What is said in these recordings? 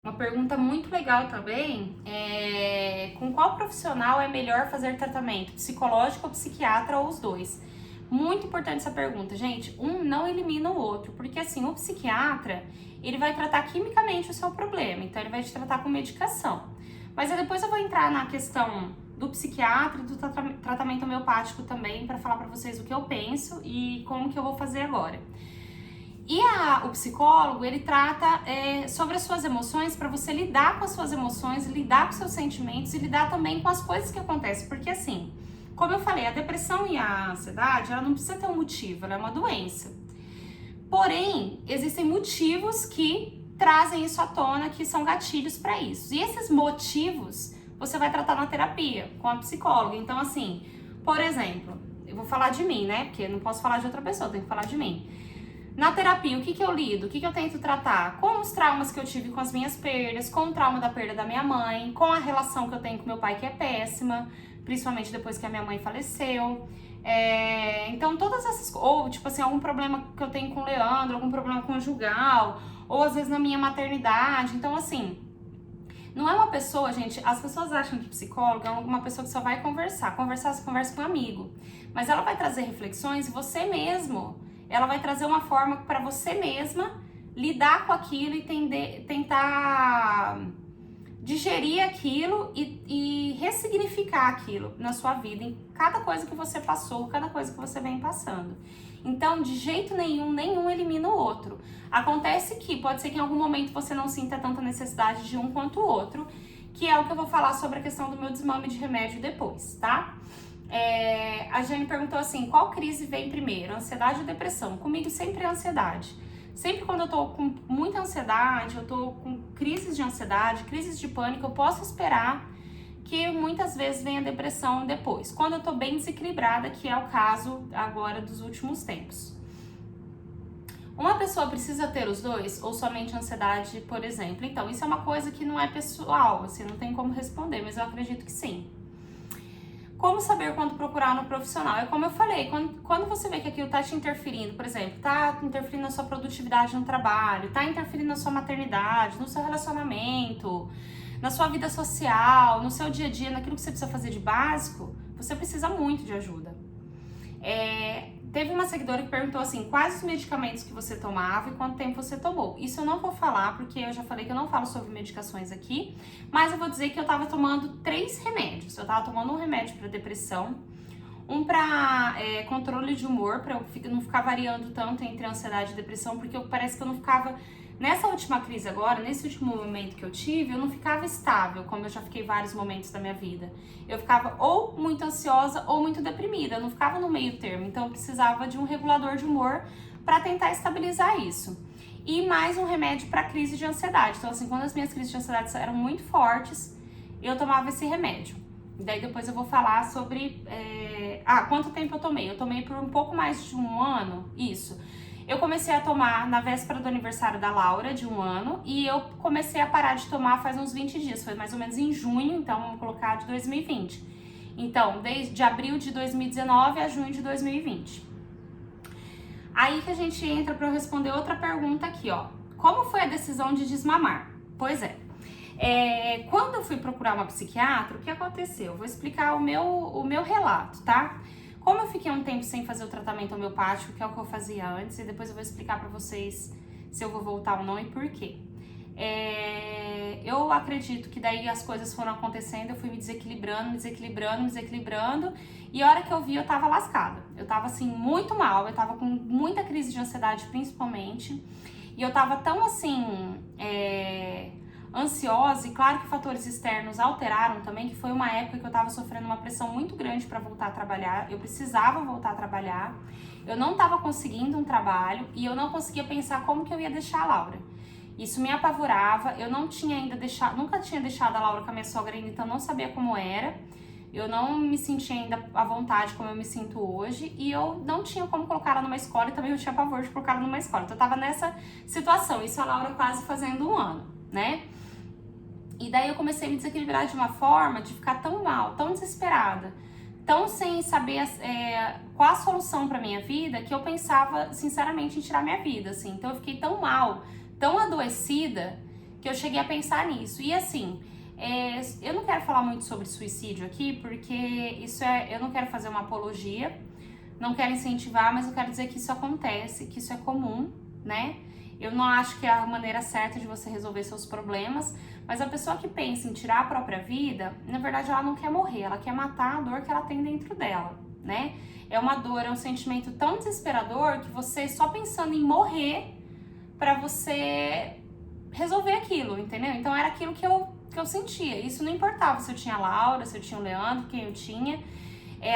Uma pergunta muito legal também é com qual profissional é melhor fazer tratamento, psicológico ou psiquiatra ou os dois? Muito importante essa pergunta, gente. Um não elimina o outro, porque assim, o psiquiatra, ele vai tratar quimicamente o seu problema, então ele vai te tratar com medicação. Mas aí depois eu vou entrar na questão do psiquiatra e do tratamento homeopático também, para falar para vocês o que eu penso e como que eu vou fazer agora. E o psicólogo, ele trata sobre as suas emoções, para você lidar com as suas emoções, lidar com seus sentimentos e lidar também com as coisas que acontecem. Porque assim, como eu falei, a depressão e a ansiedade, ela não precisa ter um motivo, ela é uma doença. Porém, existem motivos que trazem isso à tona, que são gatilhos para isso. E esses motivos, você vai tratar na terapia, com a psicóloga. Então assim, por exemplo, eu vou falar de mim, né? Porque eu não posso falar de outra pessoa, eu tenho que falar de mim. Na terapia, o que eu lido? O que eu tento tratar? Com os traumas que eu tive com as minhas perdas, com o trauma da perda da minha mãe, com a relação que eu tenho com meu pai, que é péssima, principalmente depois que a minha mãe faleceu. Então, todas essas coisas, ou tipo assim, algum problema que eu tenho com o Leandro, algum problema conjugal, ou às vezes na minha maternidade. Então, assim, não é uma pessoa, gente, as pessoas acham que psicólogo é uma pessoa que só vai conversar. Conversar, você conversa com um amigo. Mas ela vai trazer reflexões, você mesmo. Ela vai trazer uma forma para você mesma lidar com aquilo e tentar digerir aquilo e ressignificar aquilo na sua vida, em cada coisa que você passou, cada coisa que você vem passando. Então, de jeito nenhum elimina o outro. Acontece que pode ser que em algum momento você não sinta tanta necessidade de um quanto o outro, que é o que eu vou falar sobre a questão do meu desmame de remédio depois, tá? A Jane perguntou assim, qual crise vem primeiro, ansiedade ou depressão? Comigo sempre é ansiedade. Sempre quando eu tô com muita ansiedade, eu tô com crises de ansiedade, crises de pânico, eu posso esperar que muitas vezes venha a depressão depois. Quando eu tô bem desequilibrada, que é o caso agora dos últimos tempos. Uma pessoa precisa ter os dois ou somente ansiedade, por exemplo? Então, isso é uma coisa que não é pessoal, assim, não tem como responder, mas eu acredito que sim. Como saber quando procurar no profissional? É como eu falei, quando você vê que aquilo tá te interferindo, por exemplo, tá interferindo na sua produtividade no trabalho, tá interferindo na sua maternidade, no seu relacionamento, na sua vida social, no seu dia a dia, naquilo que você precisa fazer de básico, você precisa muito de ajuda. Teve uma seguidora que perguntou assim, quais os medicamentos que você tomava e quanto tempo você tomou. Isso eu não vou falar, porque eu já falei que eu não falo sobre medicações aqui, mas eu vou dizer que eu tava tomando 3 remédios. Eu tava tomando um remédio para depressão, um para controle de humor, para eu não ficar variando tanto entre ansiedade e depressão, porque parece que eu não ficava... Nessa última crise agora, nesse último momento que eu tive, eu não ficava estável, como eu já fiquei vários momentos da minha vida. Eu ficava ou muito ansiosa ou muito deprimida, eu não ficava no meio termo, então eu precisava de um regulador de humor para tentar estabilizar isso. E mais um remédio para crise de ansiedade. Então assim, quando as minhas crises de ansiedade eram muito fortes, eu tomava esse remédio. E daí depois eu vou falar sobre... quanto tempo eu tomei? Eu tomei por um pouco mais de um ano, isso. Eu comecei a tomar na véspera do aniversário da Laura, de 1 ano, e eu comecei a parar de tomar faz uns 20 dias, foi mais ou menos em junho, então vamos colocar de 2020. Então, desde abril de 2019 a junho de 2020. Aí que a gente entra para eu responder outra pergunta aqui, ó. Como foi a decisão de desmamar? Pois é. Quando eu fui procurar uma psiquiatra, o que aconteceu? Eu vou explicar o meu relato, tá? Como eu fiquei um tempo sem fazer o tratamento homeopático, que é o que eu fazia antes, e depois eu vou explicar pra vocês se eu vou voltar ou não e por quê. Eu acredito que daí as coisas foram acontecendo, eu fui me desequilibrando, e a hora que eu vi eu tava lascada. Eu tava assim, muito mal, eu tava com muita crise de ansiedade principalmente, e eu tava tão assim... ansiosa, e claro que fatores externos alteraram também, que foi uma época que eu tava sofrendo uma pressão muito grande para voltar a trabalhar, eu precisava voltar a trabalhar, eu não tava conseguindo um trabalho e eu não conseguia pensar como que eu ia deixar a Laura. Isso me apavorava, eu não tinha ainda deixado, nunca tinha deixado a Laura com a minha sogra ainda, então não sabia como era, eu não me sentia ainda à vontade como eu me sinto hoje, e eu não tinha como colocar ela numa escola, e também eu tinha pavor de colocar ela numa escola, então eu tava nessa situação, isso a Laura quase fazendo 1 ano, né? E daí eu comecei a me desequilibrar de uma forma de ficar tão mal, tão desesperada, tão sem saber qual a solução para minha vida, que eu pensava sinceramente em tirar minha vida, assim. Então eu fiquei tão mal, tão adoecida, que eu cheguei a pensar nisso. E assim, eu não quero falar muito sobre suicídio aqui, porque eu não quero fazer uma apologia, não quero incentivar, mas eu quero dizer que isso acontece, que isso é comum, né? Eu não acho que é a maneira certa de você resolver seus problemas, mas a pessoa que pensa em tirar a própria vida, na verdade ela não quer morrer, ela quer matar a dor que ela tem dentro dela, né? É uma dor, é um sentimento tão desesperador que você só pensando em morrer pra você resolver aquilo, entendeu? Então era aquilo que eu sentia. Isso não importava se eu tinha a Laura, se eu tinha o Leandro, quem eu tinha.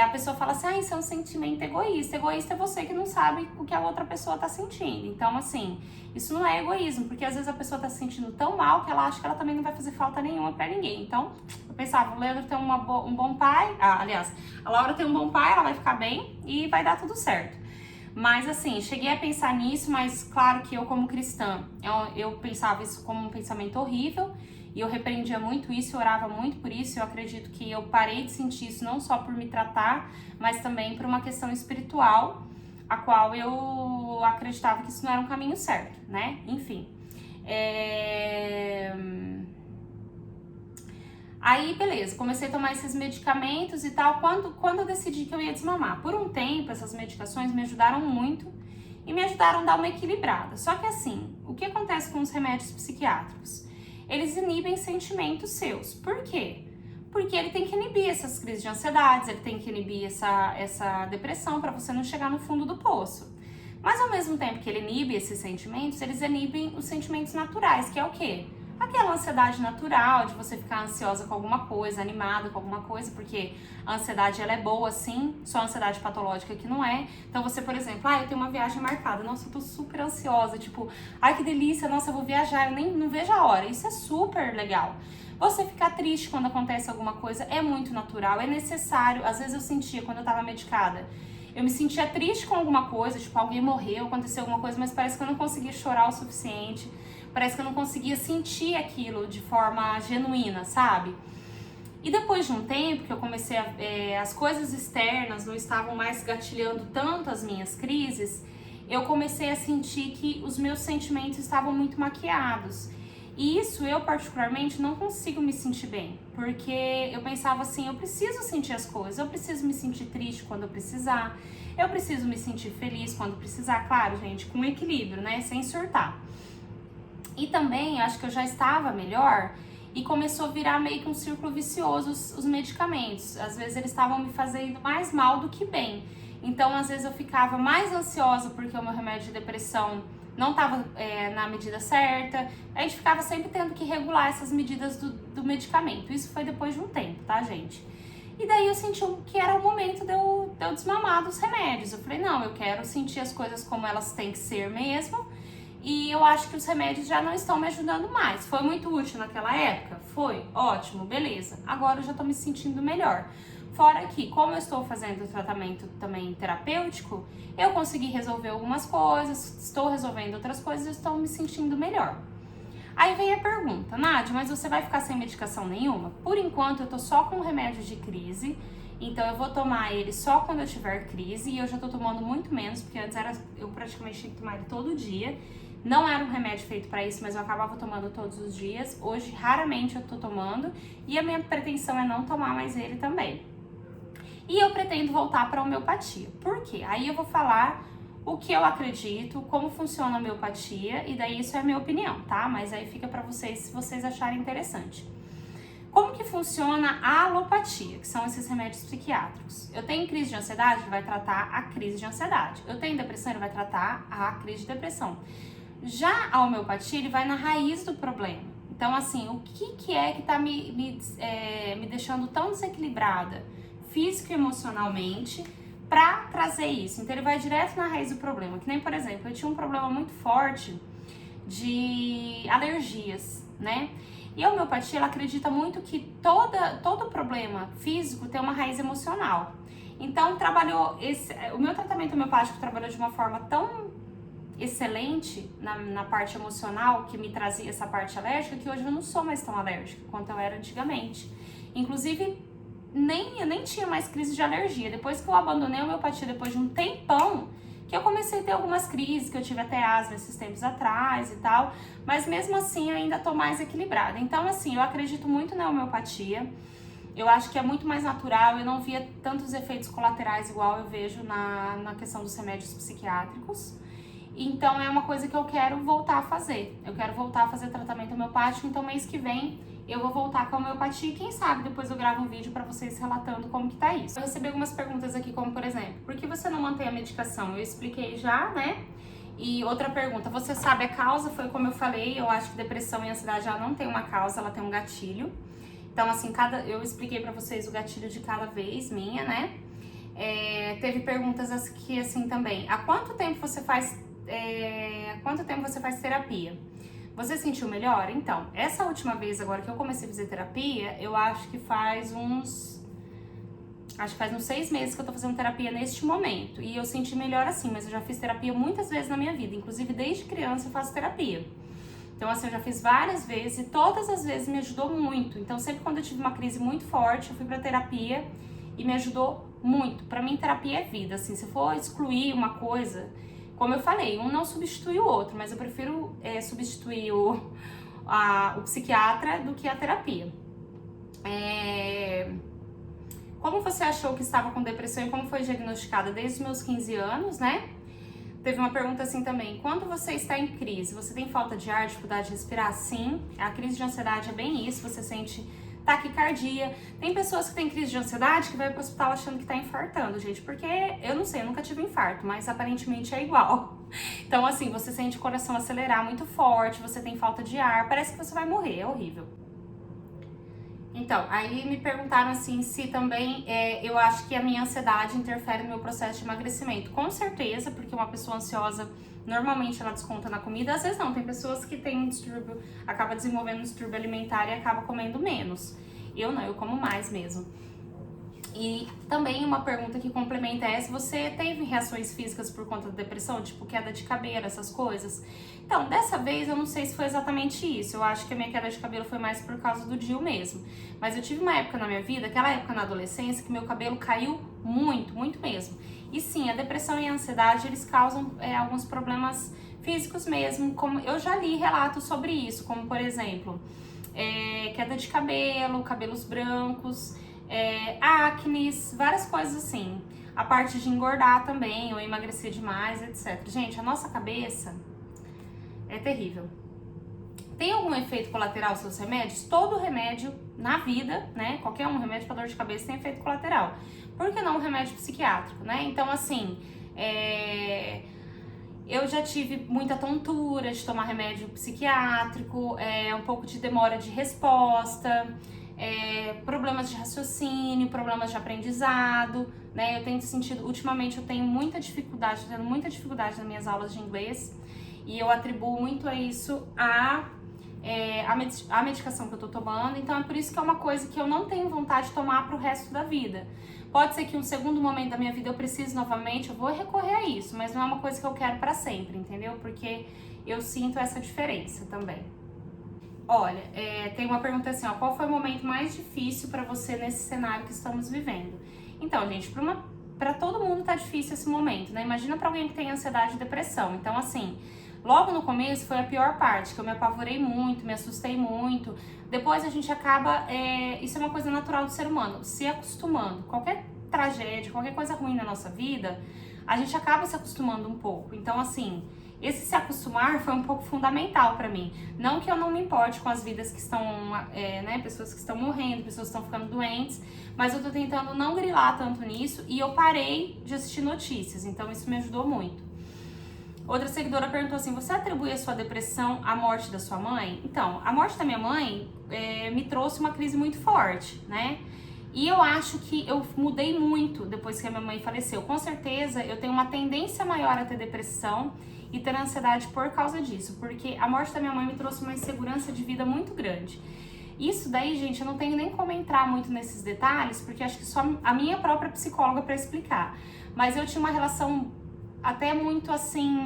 A pessoa fala assim, isso é um sentimento egoísta. Egoísta é você que não sabe o que a outra pessoa tá sentindo. Então, assim, isso não é egoísmo, porque às vezes a pessoa tá se sentindo tão mal que ela acha que ela também não vai fazer falta nenhuma pra ninguém. Então, eu pensava, o Leandro tem um bom pai, aliás, a Laura tem um bom pai, ela vai ficar bem e vai dar tudo certo. Mas assim, cheguei a pensar nisso, mas claro que eu como cristã, eu pensava isso como um pensamento horrível, e eu repreendia muito isso, eu orava muito por isso. Eu acredito que eu parei de sentir isso não só por me tratar, mas também por uma questão espiritual, a qual eu acreditava que isso não era um caminho certo, né? Enfim. Aí, beleza, comecei a tomar esses medicamentos e tal, quando eu decidi que eu ia desmamar. Por um tempo, essas medicações me ajudaram muito e me ajudaram a dar uma equilibrada. Só que assim, o que acontece com os remédios psiquiátricos? Eles inibem sentimentos seus. Por quê? Porque ele tem que inibir essas crises de ansiedade, ele tem que inibir essa depressão para você não chegar no fundo do poço. Mas ao mesmo tempo que ele inibe esses sentimentos, eles inibem os sentimentos naturais, que é o quê? Aquela ansiedade natural de você ficar ansiosa com alguma coisa, animada com alguma coisa, porque a ansiedade ela é boa sim, só a ansiedade patológica que não é. Então você, por exemplo, eu tenho uma viagem marcada, nossa, eu tô super ansiosa, tipo, ai que delícia, nossa, eu vou viajar, eu nem não vejo a hora, isso é super legal. Você ficar triste quando acontece alguma coisa é muito natural, é necessário. Às vezes eu sentia, quando eu tava medicada, eu me sentia triste com alguma coisa, tipo, alguém morreu, aconteceu alguma coisa, mas parece que eu não conseguia chorar o suficiente. Parece que eu não conseguia sentir aquilo de forma genuína, sabe? E depois de um tempo que eu comecei as coisas externas não estavam mais gatilhando tanto as minhas crises, eu comecei a sentir que os meus sentimentos estavam muito maquiados. E isso eu particularmente não consigo me sentir bem, porque eu pensava assim, eu preciso sentir as coisas, eu preciso me sentir triste quando eu precisar, eu preciso me sentir feliz quando precisar, claro, gente, com equilíbrio, né, sem surtar. E também, acho que eu já estava melhor e começou a virar meio que um círculo vicioso os medicamentos. Às vezes eles estavam me fazendo mais mal do que bem. Então, às vezes eu ficava mais ansiosa porque o meu remédio de depressão não estava na medida certa. A gente ficava sempre tendo que regular essas medidas do medicamento. Isso foi depois de um tempo, tá, gente? E daí eu senti que era o momento de eu desmamar dos remédios. Eu falei, não, eu quero sentir as coisas como elas têm que ser mesmo. E eu acho que os remédios já não estão me ajudando mais. Foi muito útil naquela época? Foi, ótimo, beleza. Agora eu já tô me sentindo melhor. Fora que, como eu estou fazendo o tratamento também terapêutico, eu consegui resolver algumas coisas, estou resolvendo outras coisas e estou me sentindo melhor. Aí vem a pergunta, Nádia, mas você vai ficar sem medicação nenhuma? Por enquanto eu tô só com remédio de crise, então eu vou tomar ele só quando eu tiver crise e eu já tô tomando muito menos, porque antes eu praticamente tinha que tomar ele todo dia. Não era um remédio feito para isso, mas eu acabava tomando todos os dias. Hoje, raramente eu tô tomando e a minha pretensão é não tomar mais ele também. E eu pretendo voltar para a homeopatia. Por quê? Aí eu vou falar o que eu acredito, como funciona a homeopatia, e daí isso é a minha opinião, tá? Mas aí fica para vocês, se vocês acharem interessante. Como que funciona a alopatia, que são esses remédios psiquiátricos? Eu tenho crise de ansiedade, ele vai tratar a crise de ansiedade. Eu tenho depressão, ele vai tratar a crise de depressão. Já a homeopatia, ele vai na raiz do problema. Então, assim, o que é que tá me deixando tão desequilibrada físico e emocionalmente pra trazer isso? Então, ele vai direto na raiz do problema. Que nem, por exemplo, eu tinha um problema muito forte de alergias, né? E a homeopatia, ela acredita muito que todo problema físico tem uma raiz emocional. Então, o meu tratamento homeopático trabalhou de uma forma tão excelente na parte emocional, que me trazia essa parte alérgica, que hoje eu não sou mais tão alérgica quanto eu era antigamente. Inclusive, eu nem tinha mais crise de alergia. Depois que eu abandonei a homeopatia, depois de um tempão, que eu comecei a ter algumas crises, que eu tive até asma esses tempos atrás e tal, mas mesmo assim ainda tô mais equilibrada. Então, assim, eu acredito muito na homeopatia, eu acho que é muito mais natural, eu não via tantos efeitos colaterais igual eu vejo na questão dos remédios psiquiátricos. Então é uma coisa que eu quero voltar a fazer. Eu quero voltar a fazer tratamento homeopático, então mês que vem eu vou voltar com a homeopatia e quem sabe depois eu gravo um vídeo pra vocês relatando como que tá isso. Eu recebi algumas perguntas aqui, como por exemplo, por que você não mantém a medicação? Eu expliquei já, né? E outra pergunta, você sabe a causa? Foi como eu falei, eu acho que depressão e ansiedade ela não tem uma causa, ela tem um gatilho. Então assim, eu expliquei pra vocês o gatilho de cada vez, minha, né? Teve perguntas aqui assim também, há quanto tempo você faz terapia? Você sentiu melhor? Então, essa última vez agora que eu comecei a fazer terapia, eu acho que faz uns 6 meses que eu tô fazendo terapia neste momento. E eu senti melhor assim, mas eu já fiz terapia muitas vezes na minha vida. Inclusive, desde criança eu faço terapia. Então, assim, eu já fiz várias vezes e todas as vezes me ajudou muito. Então, sempre quando eu tive uma crise muito forte, eu fui pra terapia e me ajudou muito. Pra mim, terapia é vida, assim. Se for excluir uma coisa, como eu falei, um não substitui o outro, mas eu prefiro substituir o psiquiatra do que a terapia. Como você achou que estava com depressão e como foi diagnosticada? Desde os meus 15 anos, né? Teve uma pergunta assim também, quando você está em crise, você tem falta de ar, dificuldade de respirar? Sim, a crise de ansiedade é bem isso, você sente taquicardia. Tem pessoas que têm crise de ansiedade que vai pro hospital achando que tá infartando, gente, porque eu não sei, eu nunca tive infarto, mas aparentemente é igual. Então assim, você sente o coração acelerar muito forte, você tem falta de ar, parece que você vai morrer, é horrível. Então, aí me perguntaram assim se também eu acho que a minha ansiedade interfere no meu processo de emagrecimento. Com certeza, porque uma pessoa ansiosa, normalmente ela desconta na comida, às vezes não, tem pessoas que têm um distúrbio, acaba desenvolvendo um distúrbio alimentar e acaba comendo menos. Eu não, eu como mais mesmo. E também uma pergunta que complementa é se você teve reações físicas por conta da depressão, tipo queda de cabelo, essas coisas. Então, dessa vez eu não sei se foi exatamente isso, eu acho que a minha queda de cabelo foi mais por causa do DIU mesmo. Mas eu tive uma época na minha vida, aquela época na adolescência, que meu cabelo caiu muito, muito mesmo. E sim, a depressão e a ansiedade, eles causam alguns problemas físicos mesmo, como eu já li relatos sobre isso, como por exemplo, queda de cabelo, cabelos brancos, acne, várias coisas assim. A parte de engordar também, ou emagrecer demais, etc. Gente, a nossa cabeça é terrível. Tem algum efeito colateral aos seus remédios? Todo remédio na vida, né? Qualquer um remédio para dor de cabeça tem efeito colateral. Por que não um remédio psiquiátrico, né? Então, assim, eu já tive muita tontura de tomar remédio psiquiátrico, um pouco de demora de resposta, problemas de raciocínio, problemas de aprendizado, né? Eu tenho sentido, ultimamente eu tenho muita dificuldade, tô tendo muita dificuldade nas minhas aulas de inglês e eu atribuo muito a isso a medicação que eu tô tomando, então é por isso que é uma coisa que eu não tenho vontade de tomar pro resto da vida. Pode ser que um segundo momento da minha vida eu precise novamente, eu vou recorrer a isso, mas não é uma coisa que eu quero pra sempre, entendeu? Porque eu sinto essa diferença também. Olha, tem uma pergunta assim, ó, qual foi o momento mais difícil pra você nesse cenário que estamos vivendo? Então, gente, pra todo mundo tá difícil esse momento, né? Imagina pra alguém que tem ansiedade e depressão. Então, assim, logo no começo foi a pior parte, que eu me apavorei muito, me assustei muito. Depois a gente acaba, isso é uma coisa natural do ser humano, se acostumando. Qualquer tragédia, qualquer coisa ruim na nossa vida, a gente acaba se acostumando um pouco. Então, assim, esse se acostumar foi um pouco fundamental pra mim. Não que eu não me importe com as vidas que estão, né, pessoas que estão morrendo, pessoas que estão ficando doentes, mas eu tô tentando não grilar tanto nisso e eu parei de assistir notícias, então isso me ajudou muito. Outra seguidora perguntou assim, você atribui a sua depressão à morte da sua mãe? Então, a morte da minha mãe me trouxe uma crise muito forte, né? E eu acho que eu mudei muito depois que a minha mãe faleceu. Com certeza, eu tenho uma tendência maior a ter depressão e ter ansiedade por causa disso, porque a morte da minha mãe me trouxe uma insegurança de vida muito grande. Isso daí, gente, eu não tenho nem como entrar muito nesses detalhes, porque acho que só a minha própria psicóloga para explicar. Mas eu tinha uma relação até muito assim,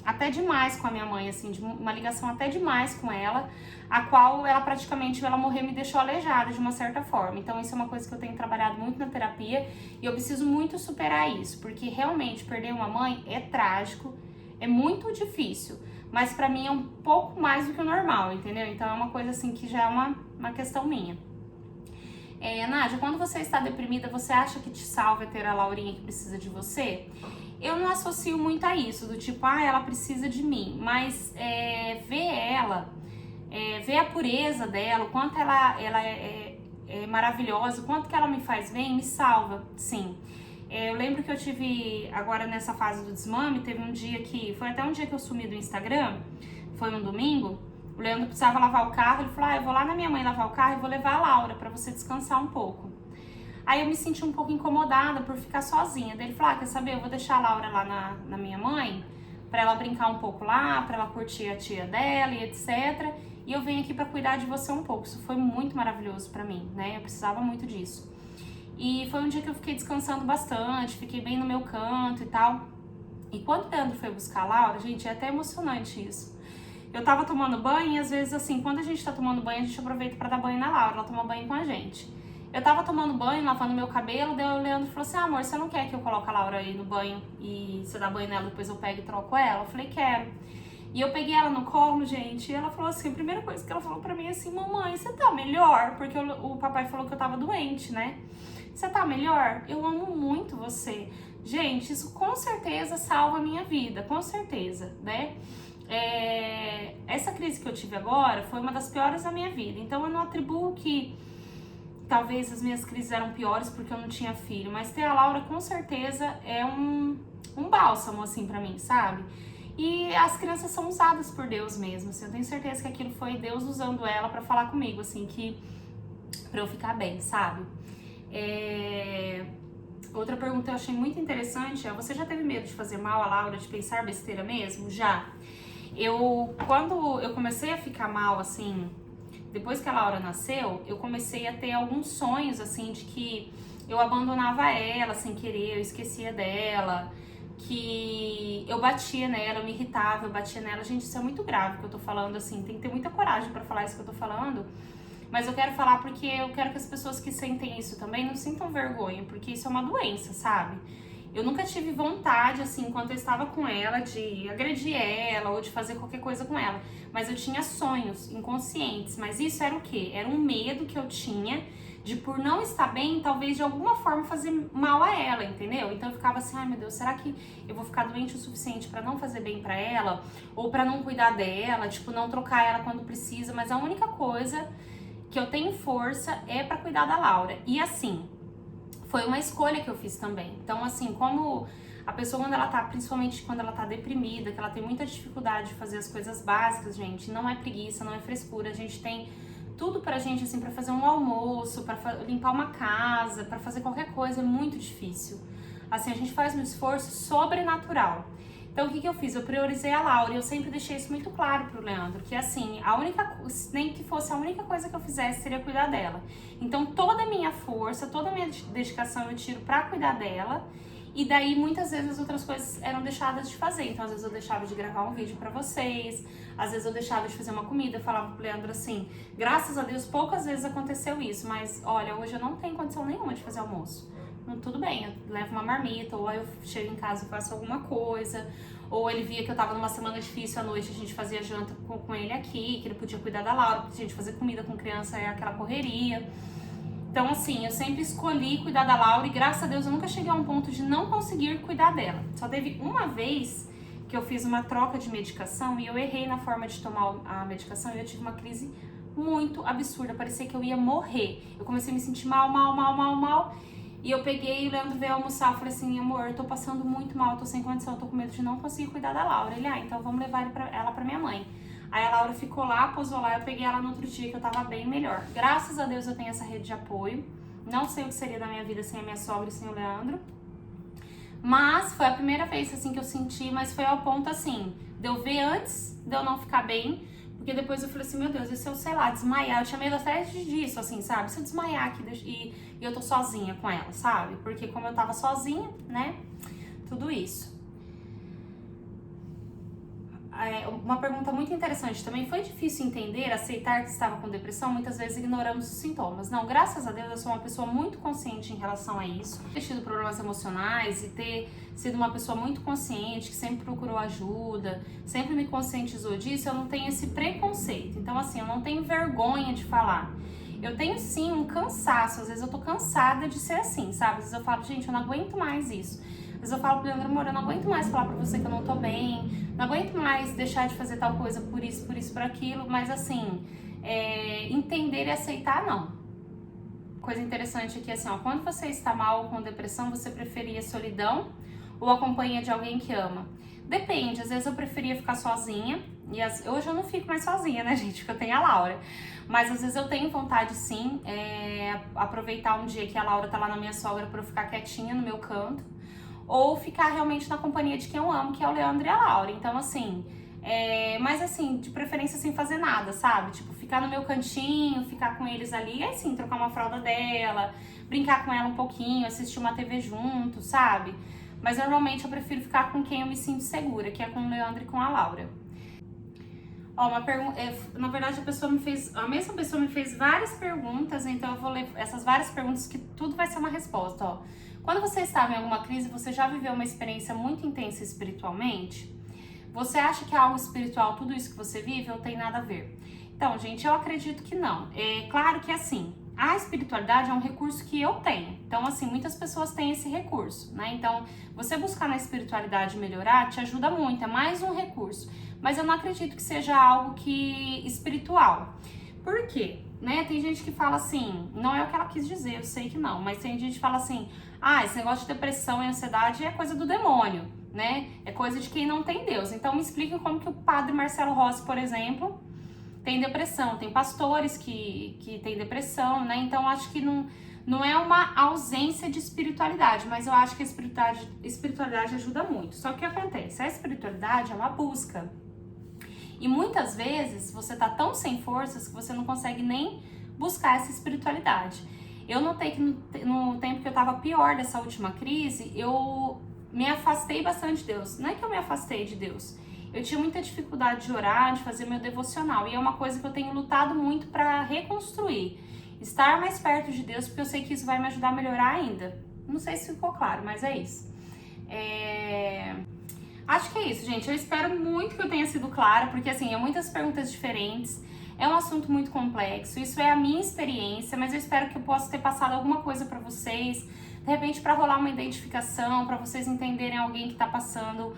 até demais com a minha mãe, assim, de uma ligação até demais com ela, a qual ela praticamente, ela morrer me deixou aleijada de uma certa forma. Então isso é uma coisa que eu tenho trabalhado muito na terapia e eu preciso muito superar isso, porque realmente perder uma mãe é trágico, é muito difícil, mas pra mim é um pouco mais do que o normal, entendeu? Então é uma coisa assim que já é uma questão minha. Nádia, quando você está deprimida, você acha que te salva ter a Laurinha que precisa de você? Eu não associo muito a isso, do tipo, ela precisa de mim, mas ver ela, ver a pureza dela, o quanto ela é maravilhosa, o quanto que ela me faz bem, me salva, sim. Eu lembro que eu tive, agora nessa fase do desmame, teve um dia que, foi até um dia que eu sumi do Instagram, foi um domingo, o Leandro precisava lavar o carro, ele falou, eu vou lá na minha mãe lavar o carro e vou levar a Laura pra você descansar um pouco. Aí eu me senti um pouco incomodada por ficar sozinha. Daí ele falou, quer saber, eu vou deixar a Laura lá na minha mãe, pra ela brincar um pouco lá, pra ela curtir a tia dela e etc. E eu venho aqui pra cuidar de você um pouco. Isso foi muito maravilhoso pra mim, né? Eu precisava muito disso. E foi um dia que eu fiquei descansando bastante, fiquei bem no meu canto e tal. E quando o Leandro foi buscar a Laura, gente, é até emocionante isso. Eu tava tomando banho e às vezes assim, quando a gente tá tomando banho, a gente aproveita pra dar banho na Laura, ela toma banho com a gente. Eu tava tomando banho, lavando meu cabelo, daí o Leandro falou assim, amor, você não quer que eu coloque a Laura aí no banho e você dá banho nela, depois eu pego e troco ela? Eu falei, quero. E eu peguei ela no colo, gente, e ela falou assim, a primeira coisa que ela falou pra mim é assim, mamãe, você tá melhor? Porque o papai falou que eu tava doente, né? Você tá melhor? Eu amo muito você. Gente, isso com certeza salva a minha vida, com certeza, né? Essa crise que eu tive agora foi uma das piores da minha vida, então eu não atribuo que talvez as minhas crises eram piores porque eu não tinha filho, mas ter a Laura com certeza é um bálsamo, assim, pra mim, sabe? E as crianças são usadas por Deus mesmo, assim, eu tenho certeza que aquilo foi Deus usando ela pra falar comigo, assim, pra eu ficar bem, sabe? Outra pergunta que eu achei muito interessante é, você já teve medo de fazer mal a Laura, de pensar besteira mesmo? Já. Quando eu comecei a ficar mal, assim, depois que a Laura nasceu, eu comecei a ter alguns sonhos, assim, de que eu abandonava ela sem querer, eu esquecia dela, que eu batia nela, eu me irritava, eu batia nela. Gente, isso é muito grave que eu tô falando, assim, tem que ter muita coragem pra falar isso que eu tô falando, mas eu quero falar porque eu quero que as pessoas que sentem isso também não sintam vergonha, porque isso é uma doença, sabe? Eu nunca tive vontade, assim, enquanto eu estava com ela, de agredir ela ou de fazer qualquer coisa com ela. Mas eu tinha sonhos inconscientes. Mas isso era o quê? Era um medo que eu tinha de, por não estar bem, talvez de alguma forma fazer mal a ela, entendeu? Então eu ficava assim, ai meu Deus, será que eu vou ficar doente o suficiente pra não fazer bem pra ela? Ou pra não cuidar dela, tipo, não trocar ela quando precisa? Mas a única coisa que eu tenho força é pra cuidar da Laura. E assim, foi uma escolha que eu fiz também. Então, assim, como a pessoa quando ela tá, principalmente quando ela tá deprimida, que ela tem muita dificuldade de fazer as coisas básicas, gente, não é preguiça, não é frescura, a gente tem tudo pra gente, assim, pra fazer um almoço, pra limpar uma casa, pra fazer qualquer coisa, é muito difícil. Assim, a gente faz um esforço sobrenatural. Então, o que eu fiz? Eu priorizei a Laura e eu sempre deixei isso muito claro pro Leandro, que assim, nem que fosse a única coisa que eu fizesse seria cuidar dela. Então, toda a minha força, toda a minha dedicação eu tiro pra cuidar dela, e daí muitas vezes as outras coisas eram deixadas de fazer. Então, às vezes eu deixava de gravar um vídeo pra vocês, às vezes eu deixava de fazer uma comida, eu falava pro Leandro assim, graças a Deus poucas vezes aconteceu isso, mas olha, hoje eu não tenho condição nenhuma de fazer almoço. Tudo bem, eu levo uma marmita, ou aí eu chego em casa e faço alguma coisa, ou ele via que eu tava numa semana difícil à noite, a gente fazia janta com ele aqui, que ele podia cuidar da Laura, porque a gente fazer comida com criança é aquela correria. Então assim, eu sempre escolhi cuidar da Laura e graças a Deus eu nunca cheguei a um ponto de não conseguir cuidar dela. Só teve uma vez que eu fiz uma troca de medicação e eu errei na forma de tomar a medicação e eu tive uma crise muito absurda, parecia que eu ia morrer. Eu comecei a me sentir mal. E eu peguei e o Leandro veio almoçar, eu falei assim, amor, eu tô passando muito mal, eu tô sem condição, eu tô com medo de não conseguir cuidar da Laura. Ele, então vamos levar ela pra minha mãe. Aí a Laura ficou lá, posou lá, eu peguei ela no outro dia que eu tava bem melhor. Graças a Deus eu tenho essa rede de apoio, não sei o que seria da minha vida sem a minha sogra e sem o Leandro. Mas foi a primeira vez assim que eu senti, mas foi ao ponto assim, de eu ver antes de eu não ficar bem, porque depois eu falei assim, meu Deus, e se eu, sei lá, desmaiar? Eu tinha medo até disso, assim, sabe? Se eu desmaiar aqui e eu tô sozinha com ela, sabe? Porque como eu tava sozinha, né? Tudo isso. uma pergunta muito interessante também, foi difícil entender, aceitar que estava com depressão? Muitas vezes ignoramos os sintomas. Não, graças a Deus eu sou uma pessoa muito consciente em relação a isso. Ter tido problemas emocionais e ter sido uma pessoa muito consciente, que sempre procurou ajuda, sempre me conscientizou disso, eu não tenho esse preconceito. Então assim, eu não tenho vergonha de falar. Eu tenho sim um cansaço, às vezes eu tô cansada de ser assim, sabe? Às vezes eu falo, gente, eu não aguento mais isso. Às vezes eu falo pro Leandro, amor, eu não aguento mais falar pra você que eu não tô bem, não aguento mais deixar de fazer tal coisa por isso, por aquilo, mas assim, entender e aceitar, não. Coisa interessante aqui, assim, ó, quando você está mal com depressão, você preferia solidão ou a companhia de alguém que ama? Depende, às vezes eu preferia ficar sozinha, e hoje eu não fico mais sozinha, né, gente, porque eu tenho a Laura. Mas às vezes eu tenho vontade, sim, aproveitar um dia que a Laura tá lá na minha sogra pra eu ficar quietinha no meu canto, ou ficar realmente na companhia de quem eu amo, que é o Leandro e a Laura. Então, assim, mas assim, de preferência sem fazer nada, sabe? Tipo, ficar no meu cantinho, ficar com eles ali, e aí sim, trocar uma fralda dela, brincar com ela um pouquinho, assistir uma TV junto, sabe? Mas normalmente eu prefiro ficar com quem eu me sinto segura, que é com o Leandro e com a Laura. Ó, uma pergunta, na verdade a mesma pessoa me fez várias perguntas, então eu vou ler essas várias perguntas que tudo vai ser uma resposta, ó. Quando você estava em alguma crise, você já viveu uma experiência muito intensa espiritualmente? Você acha que é algo espiritual tudo isso que você vive ou tem nada a ver? Então, gente, eu acredito que não. É claro que assim, a espiritualidade é um recurso que eu tenho. Então, assim, muitas pessoas têm esse recurso, né? Então, você buscar na espiritualidade melhorar te ajuda muito, é mais um recurso. Mas eu não acredito que seja algo que espiritual. Por quê? Né? Tem gente que fala assim, não é o que ela quis dizer, eu sei que não, mas tem gente que fala assim, esse negócio de depressão e ansiedade é coisa do demônio, né? É coisa de quem não tem Deus. Então me explica como que o padre Marcelo Rossi, por exemplo, tem depressão. Tem pastores que têm depressão, né? Então acho que não é uma ausência de espiritualidade, mas eu acho que a espiritualidade ajuda muito. Só que o que acontece? A espiritualidade é uma busca. E muitas vezes você tá tão sem forças que você não consegue nem buscar essa espiritualidade. Eu notei que no tempo que eu tava pior dessa última crise, eu me afastei bastante de Deus. Não é que eu me afastei de Deus. Eu tinha muita dificuldade de orar, de fazer meu devocional. E é uma coisa que eu tenho lutado muito para reconstruir. Estar mais perto de Deus, porque eu sei que isso vai me ajudar a melhorar ainda. Não sei se ficou claro, mas é isso. Acho que é isso, gente. Eu espero muito que eu tenha sido clara, porque assim, muitas perguntas diferentes. É um assunto muito complexo. Isso é a minha experiência, mas eu espero que eu possa ter passado alguma coisa para vocês. De repente, para rolar uma identificação, para vocês entenderem alguém que tá passando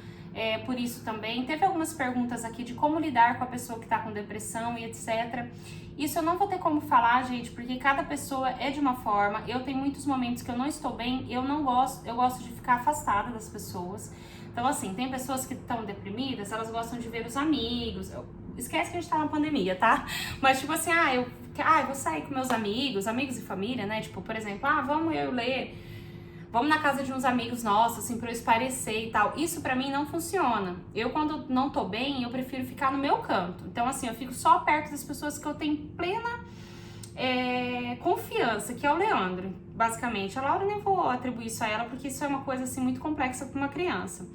por isso também. Teve algumas perguntas aqui de como lidar com a pessoa que tá com depressão e etc. Isso eu não vou ter como falar, gente, porque cada pessoa é de uma forma. Eu tenho muitos momentos que eu não estou bem, eu gosto de ficar afastada das pessoas. Então, assim, tem pessoas que estão deprimidas, elas gostam de ver os amigos. Esquece que a gente tá na pandemia, tá? Mas, tipo assim, eu vou sair com meus amigos e família, né? Tipo, por exemplo, vamos vamos na casa de uns amigos nossos, assim, pra eu esparecer e tal. Isso pra mim não funciona. Eu, quando não tô bem, eu prefiro ficar no meu canto. Então, assim, eu fico só perto das pessoas que eu tenho plena confiança, que é o Leandro, basicamente. A Laura nem vou atribuir isso a ela, porque isso é uma coisa, assim, muito complexa pra uma criança.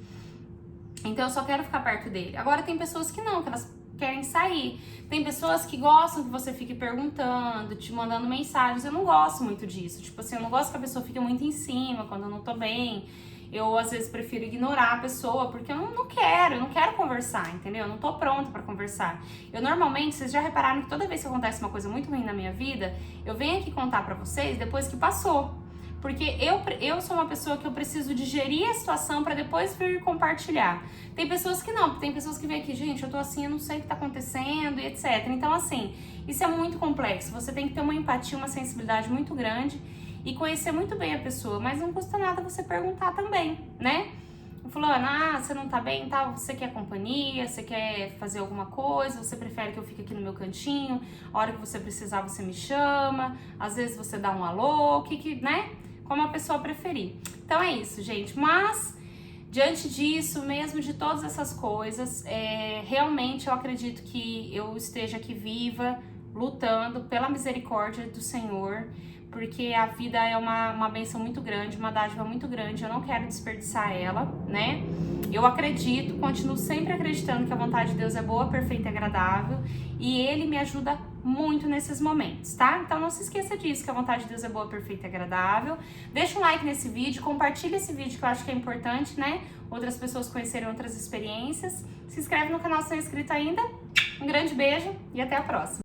Então, eu só quero ficar perto dele. Agora, tem pessoas que não, que elas querem sair. Tem pessoas que gostam que você fique perguntando, te mandando mensagens. Eu não gosto muito disso. Tipo assim, eu não gosto que a pessoa fique muito em cima quando eu não tô bem. Eu, às vezes, prefiro ignorar a pessoa, porque eu não quero conversar, entendeu? Eu não tô pronta pra conversar. Eu, normalmente, vocês já repararam que toda vez que acontece uma coisa muito ruim na minha vida, eu venho aqui contar pra vocês depois que passou. Porque eu sou uma pessoa que eu preciso digerir a situação pra depois vir compartilhar. Tem pessoas que não, tem pessoas que vêm aqui, gente, eu tô assim, eu não sei o que tá acontecendo e etc. Então, assim, isso é muito complexo. Você tem que ter uma empatia, uma sensibilidade muito grande e conhecer muito bem a pessoa. Mas não custa nada você perguntar também, né? Fulano, você não tá bem e tal, você quer companhia, você quer fazer alguma coisa, você prefere que eu fique aqui no meu cantinho, a hora que você precisar você me chama, às vezes você dá um alô, né? Como a pessoa preferir. Então é isso, gente. Mas, diante disso, mesmo de todas essas coisas, realmente eu acredito que eu esteja aqui viva, lutando pela misericórdia do Senhor, porque a vida é uma bênção muito grande, uma dádiva muito grande, eu não quero desperdiçar ela, né? Eu acredito, continuo sempre acreditando que a vontade de Deus é boa, perfeita e agradável, e Ele me ajuda muito nesses momentos, tá? Então não se esqueça disso, que a vontade de Deus é boa, perfeita e agradável. Deixa um like nesse vídeo, compartilha esse vídeo que eu acho que é importante, né? Outras pessoas conhecerem outras experiências. Se inscreve no canal se não é inscrito ainda. Um grande beijo e até a próxima.